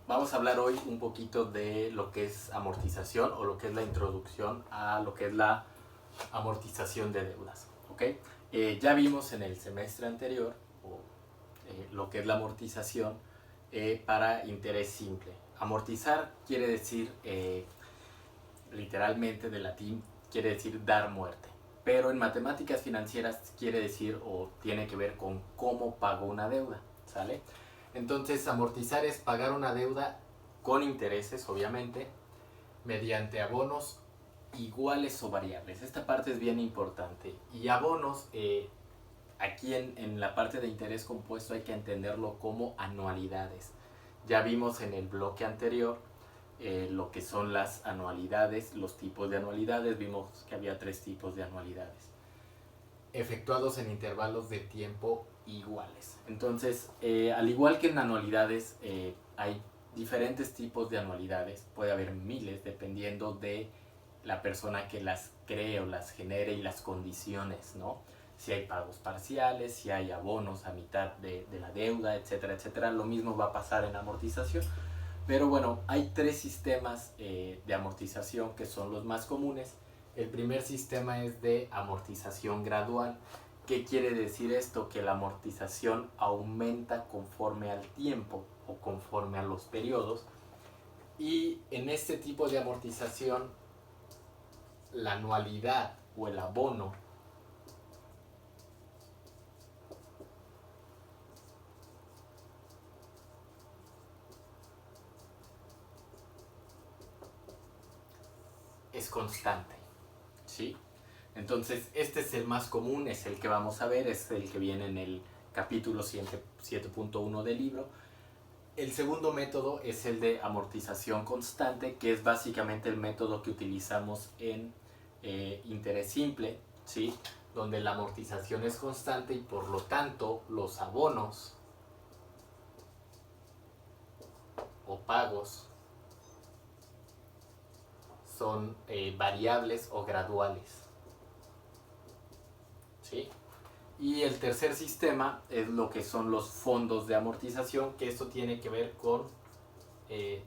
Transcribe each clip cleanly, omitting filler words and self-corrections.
Vamos a hablar hoy un poquito de lo que es amortización o lo que es la introducción a lo que es la amortización de deudas. ¿Ok? Ya vimos en el semestre anterior lo que es la amortización para interés simple. Amortizar quiere decir, literalmente de latín, quiere decir dar muerte. Pero en matemáticas financieras quiere decir o tiene que ver con cómo pago una deuda. ¿Sale? Entonces, amortizar es pagar una deuda con intereses, obviamente, mediante abonos iguales o variables. Esta parte es bien importante. Y abonos, aquí en la parte de interés compuesto hay que entenderlo como anualidades. Ya vimos en el bloque anterior lo que son las anualidades, los tipos de anualidades. Vimos que había 3 tipos de anualidades, efectuados en intervalos de tiempo iguales. Entonces, al igual que en anualidades, hay diferentes tipos de anualidades. Puede haber miles dependiendo de la persona que las cree o las genere y las condiciones, ¿no? Si hay pagos parciales, si hay abonos a mitad de la deuda, etcétera, etcétera. Lo mismo va a pasar en amortización. Pero bueno, hay 3 sistemas de amortización que son los más comunes. El primer sistema es de amortización gradual. ¿Qué quiere decir esto? Que la amortización aumenta conforme al tiempo o conforme a los periodos. Y en este tipo de amortización, la anualidad o el abono es constante, ¿sí? Entonces, este es el más común, es el que vamos a ver, es el que viene en el capítulo 7.1 del libro. El segundo método es el de amortización constante, que es básicamente el método que utilizamos en interés simple, ¿sí? Donde la amortización es constante y por lo tanto los abonos o pagos son variables o graduales, ¿sí? Y el tercer sistema es lo que son los fondos de amortización, que esto tiene que ver con eh,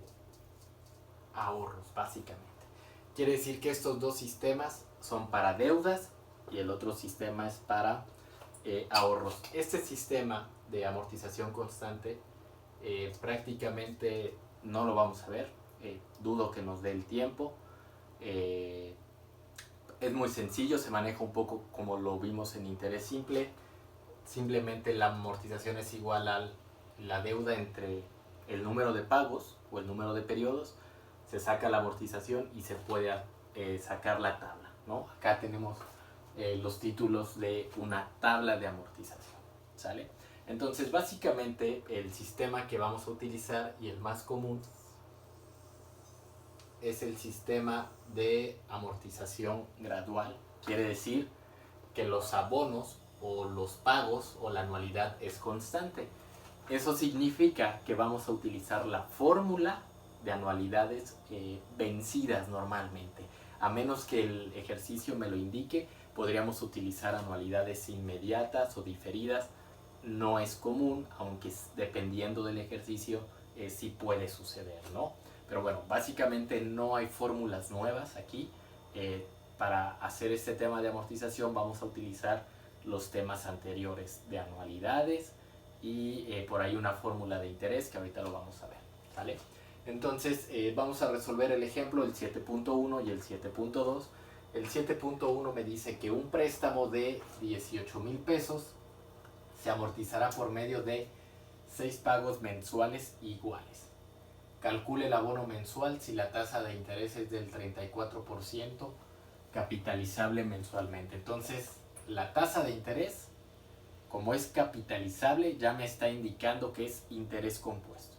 ahorros, básicamente. Quiere decir que estos dos sistemas son para deudas y el otro sistema es para ahorros. Este sistema de amortización constante prácticamente no lo vamos a ver. Dudo que nos dé el tiempo. Es muy sencillo, se maneja un poco como lo vimos en interés simple. Simplemente la amortización es igual a la deuda entre el número de pagos o el número de periodos. Se saca la amortización y se puede sacar la tabla, ¿no? Acá tenemos los títulos de una tabla de amortización, ¿sale? Entonces, básicamente el sistema que vamos a utilizar y el más común es el sistema de amortización gradual. Quiere decir que los abonos o los pagos o la anualidad es constante. Eso significa que vamos a utilizar la fórmula de anualidades vencidas normalmente. A menos que el ejercicio me lo indique, podríamos utilizar anualidades inmediatas o diferidas. No es común, aunque dependiendo del ejercicio sí puede suceder, ¿no? Pero bueno, básicamente no hay fórmulas nuevas aquí. Para hacer este tema de amortización vamos a utilizar los temas anteriores de anualidades y por ahí una fórmula de interés que ahorita lo vamos a ver, ¿vale? Entonces vamos a resolver el ejemplo, el 7.1 y el 7.2. El 7.1 me dice que un préstamo de 18,000 pesos se amortizará por medio de 6 pagos mensuales iguales. Calcule el abono mensual si la tasa de interés es del 34% capitalizable mensualmente. Entonces, la tasa de interés, como es capitalizable, ya me está indicando que es interés compuesto.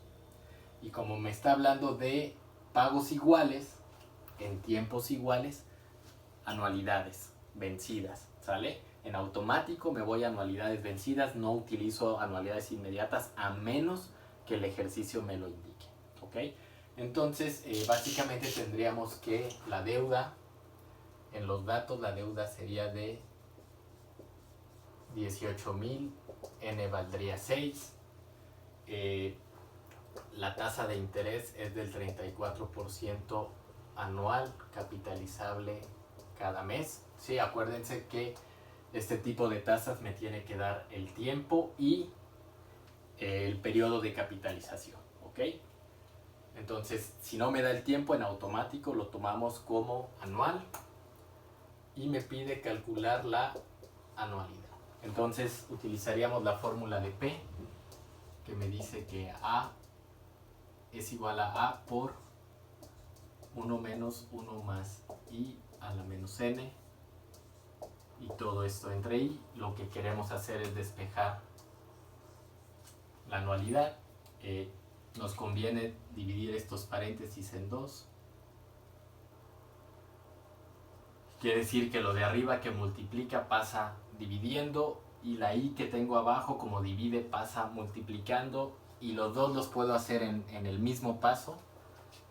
Y como me está hablando de pagos iguales, en tiempos iguales, anualidades vencidas, ¿sale? En automático me voy a anualidades vencidas, no utilizo anualidades inmediatas a menos que el ejercicio me lo indique, ¿ok? Entonces, básicamente tendríamos que la deuda, en los datos la deuda sería de 18,000, n valdría 6. la tasa de interés es del 34% anual, capitalizable cada mes. Sí, acuérdense que este tipo de tasas me tiene que dar el tiempo y el periodo de capitalización, ¿ok? Entonces, si no me da el tiempo, en automático lo tomamos como anual y me pide calcular la anualidad. Entonces, utilizaríamos la fórmula de P, que me dice que A es igual a A por 1 menos 1 más I a la menos N, y todo esto entre I. Lo que queremos hacer es despejar la anualidad. Nos conviene dividir estos paréntesis en 2. Quiere decir que lo de arriba que multiplica pasa dividiendo, y la I que tengo abajo como divide pasa multiplicando, y los dos los puedo hacer en el mismo paso,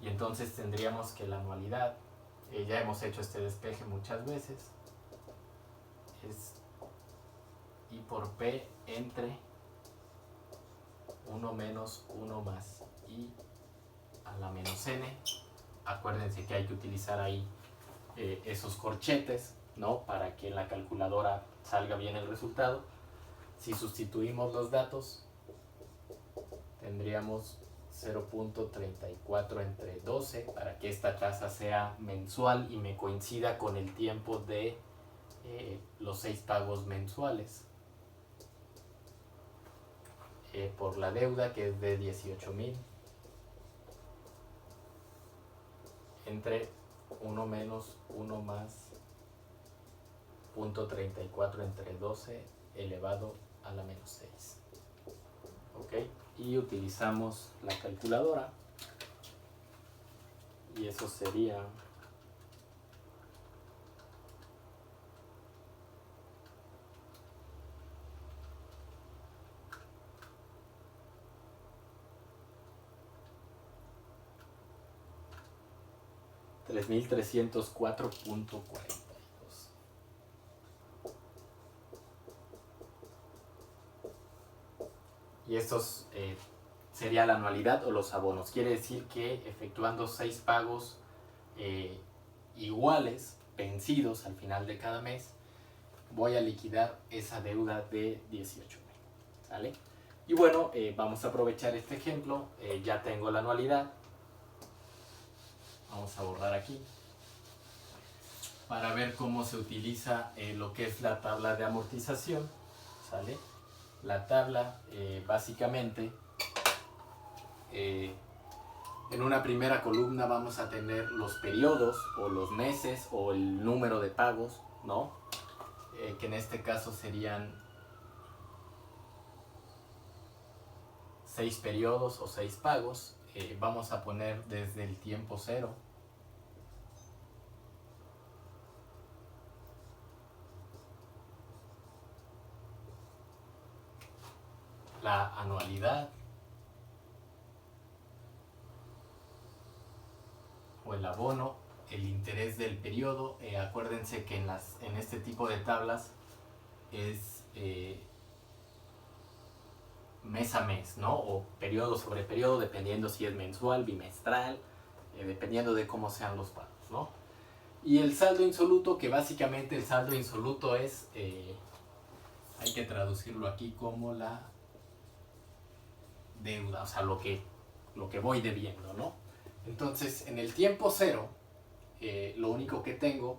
y entonces tendríamos que la anualidad, ya hemos hecho este despeje muchas veces, es I por P entre 1 menos 1 más I a la menos N. Acuérdense que hay que utilizar ahí esos corchetes, ¿no? Para que en la calculadora salga bien el resultado. Si sustituimos los datos, tendríamos 0.34 entre 12 para que esta tasa sea mensual y me coincida con el tiempo de los 6 pagos mensuales. Por la deuda, que es de 18,000, entre 1 menos 1 más 0.34 entre 12 elevado a la menos 6. ¿Ok? Y utilizamos la calculadora, y eso sería 3.304.42. Y estos sería la anualidad o los abonos. Quiere decir que efectuando 6 pagos iguales, vencidos al final de cada mes, voy a liquidar esa deuda de 18,000. ¿Sale? Y bueno, vamos a aprovechar este ejemplo. Ya tengo la anualidad. Vamos a borrar aquí para ver cómo se utiliza lo que es la tabla de amortización. ¿Sale? La tabla básicamente en una primera columna vamos a tener los periodos o los meses o el número de pagos, ¿no? Que en este caso serían 6 periodos o 6 pagos. Vamos a poner desde el tiempo cero. La anualidad o el abono, el interés del periodo. Acuérdense que en este tipo de tablas es mes a mes, ¿no? O periodo sobre periodo, dependiendo si es mensual, bimestral, dependiendo de cómo sean los pagos, ¿no? Y el saldo insoluto, que básicamente el saldo insoluto es, hay que traducirlo aquí como la deuda, o sea, lo que voy debiendo, ¿no? Entonces, en el tiempo cero, lo único que tengo,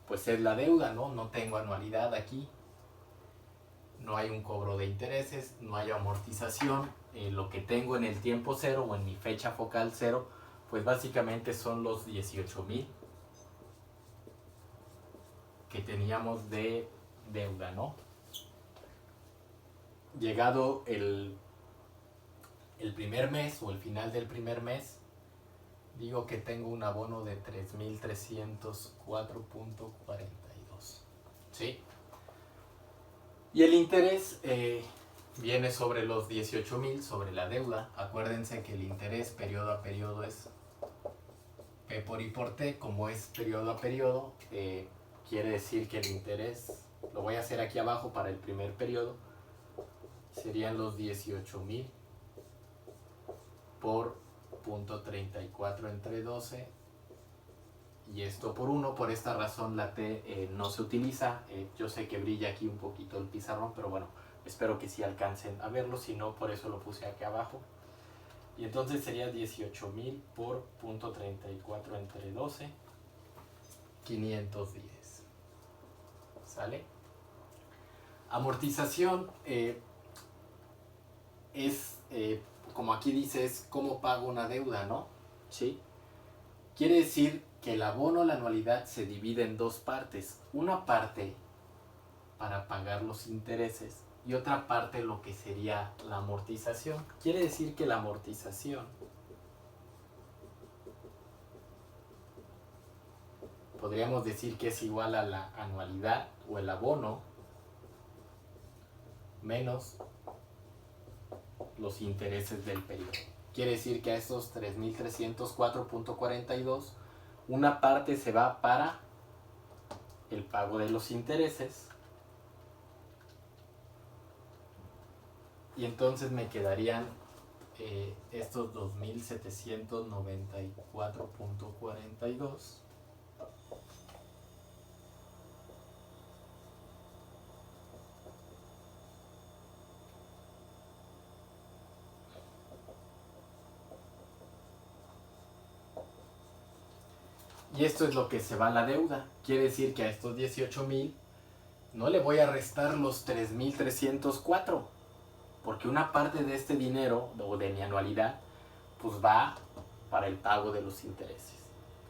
pues es la deuda, ¿no? No tengo anualidad aquí, no hay un cobro de intereses, no hay amortización. Lo que tengo en el tiempo cero o en mi fecha focal cero, pues básicamente son los 18,000 que teníamos de deuda, ¿no? Llegado el primer mes o el final del primer mes, digo que tengo un abono de 3.304.42, ¿sí? Y el interés viene sobre los 18,000, sobre la deuda. Acuérdense que el interés periodo a periodo es P por I por T. Como es periodo a periodo, quiere decir que el interés, lo voy a hacer aquí abajo para el primer periodo, serían los 18,000 por 0.34 entre 12 y esto por 1. Por esta razón la T no se utiliza. Yo sé que brilla aquí un poquito el pizarrón, pero bueno, espero que sí alcancen a verlo, si no por eso lo puse aquí abajo. Y entonces sería 18.000 por 0.34 entre 12, 510. ¿Sale? Amortización es, como aquí dice, es cómo pago una deuda, ¿no? ¿Sí? Quiere decir que el abono, la anualidad, se divide en dos partes. Una parte para pagar los intereses y otra parte lo que sería la amortización. Quiere decir que la amortización podríamos decir que es igual a la anualidad o el abono menos los intereses del periodo. Quiere decir que a estos 3.304.42 una parte se va para el pago de los intereses y entonces me quedarían estos 2.794.42 y esto es lo que se va a la deuda. Quiere decir que a estos 18.000 no le voy a restar los 3.304 porque una parte de este dinero o de mi anualidad pues va para el pago de los intereses,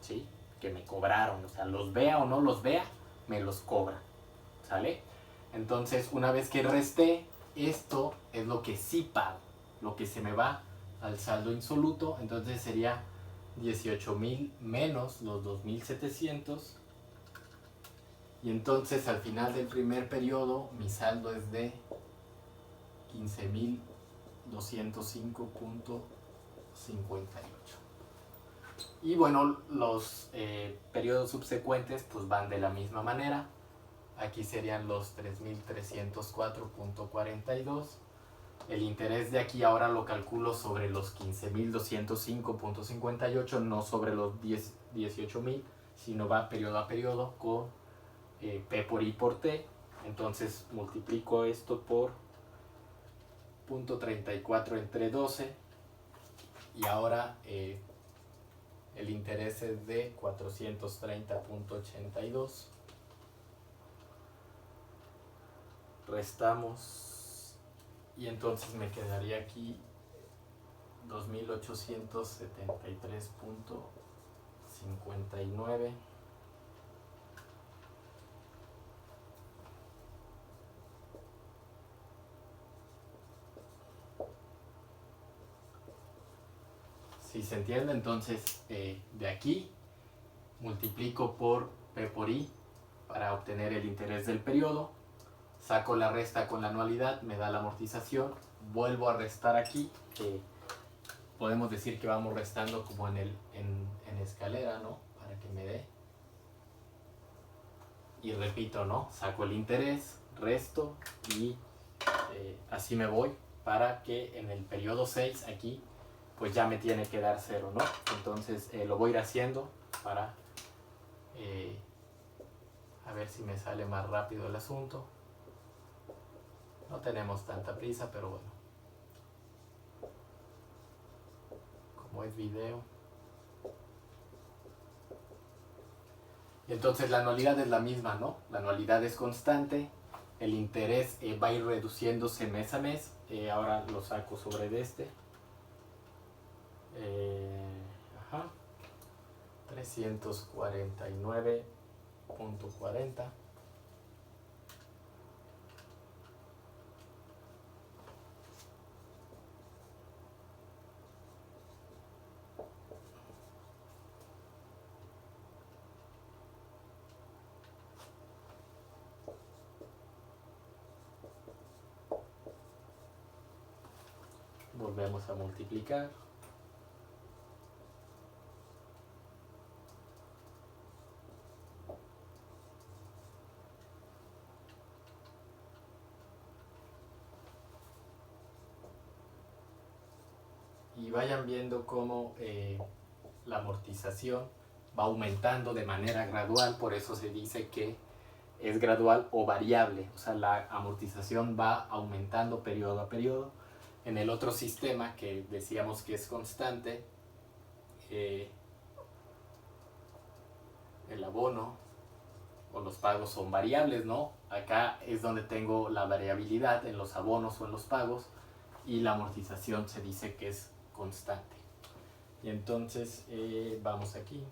¿sí? Que me cobraron, o sea, los vea o no los vea, me los cobran, ¿sale? Entonces, una vez que resté, esto es lo que sí pago, lo que se me va al saldo insoluto, entonces sería 18.000 menos los 2.700 y entonces al final del primer periodo mi saldo es de 15.205.58. Y bueno, los periodos subsecuentes pues van de la misma manera. Aquí serían los 3.304.42. El interés de aquí ahora lo calculo sobre los 15.205.58, no sobre los 18.000, sino va periodo a periodo con P por I por T. Entonces multiplico esto por 0.34 entre 12 y ahora el interés es de 430.82. Restamos y entonces me quedaría aquí 2.873.59. Si se entiende, entonces de aquí multiplico por P por I para obtener el interés del periodo, saco la resta con la anualidad, me da la amortización, vuelvo a restar aquí, podemos decir que vamos restando como en escalera, ¿no? Para que me dé. Y repito, ¿no? Saco el interés, resto y así me voy para que en el periodo 6 aquí pues ya me tiene que dar 0, ¿no? Entonces lo voy a ir haciendo para a ver si me sale más rápido el asunto. No tenemos tanta prisa, pero bueno. Como es video. Y entonces la anualidad es la misma, ¿no? La anualidad es constante. El interés va a ir reduciéndose mes a mes. Ahora lo saco sobre de este. 349.40. Volvemos a multiplicar. Y y vayan viendo cómo la amortización va aumentando de manera gradual, por eso se dice que es gradual o variable, o sea, la amortización va aumentando periodo a periodo. En el otro sistema que decíamos que es constante, el abono o los pagos son variables, ¿no? Acá es donde tengo la variabilidad en los abonos o en los pagos, y la amortización se dice que es constante. Y entonces vamos aquí.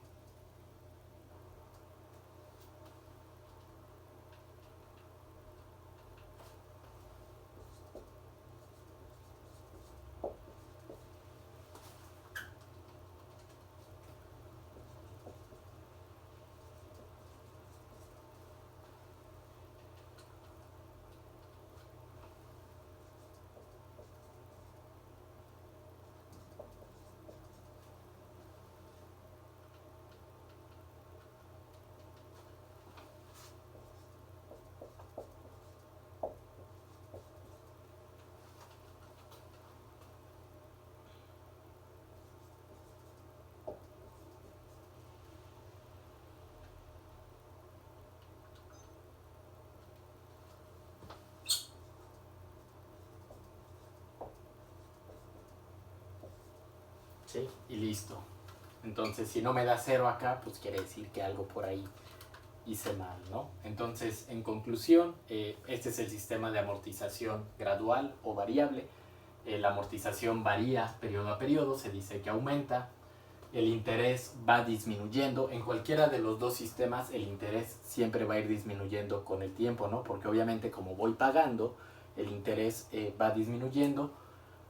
¿Sí? Y listo. Entonces, si no me da 0 acá, pues quiere decir que algo por ahí hice mal, ¿no? Entonces, en conclusión, este es el sistema de amortización gradual o variable. La amortización varía periodo a periodo, se dice que aumenta. El interés va disminuyendo. En cualquiera de los dos sistemas, el interés siempre va a ir disminuyendo con el tiempo, ¿no? Porque obviamente como voy pagando, el interés va disminuyendo.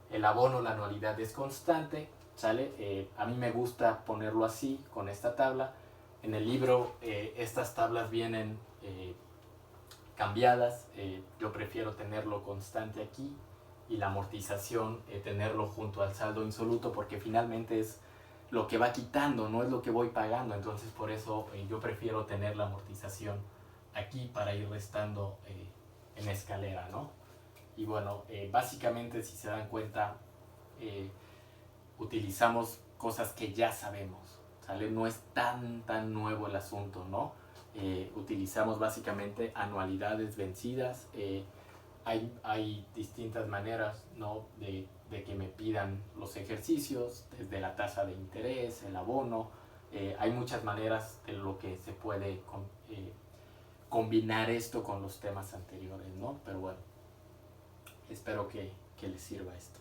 El abono, la anualidad es constante, ¿sale? A mí me gusta ponerlo así, con esta tabla. En el libro estas tablas vienen cambiadas. Yo prefiero tenerlo constante aquí y la amortización tenerlo junto al saldo insoluto, porque finalmente es lo que va quitando, no es lo que voy pagando. Entonces por eso yo prefiero tener la amortización aquí para ir restando en escalera, ¿no? Y bueno, básicamente si se dan cuenta, utilizamos cosas que ya sabemos, ¿sale? No es tan nuevo el asunto, ¿no? Utilizamos básicamente anualidades vencidas. Hay distintas maneras, ¿no? de que me pidan los ejercicios, desde la tasa de interés, el abono. Hay muchas maneras de lo que se puede combinar esto con los temas anteriores, ¿no? Pero bueno, espero que les sirva esto.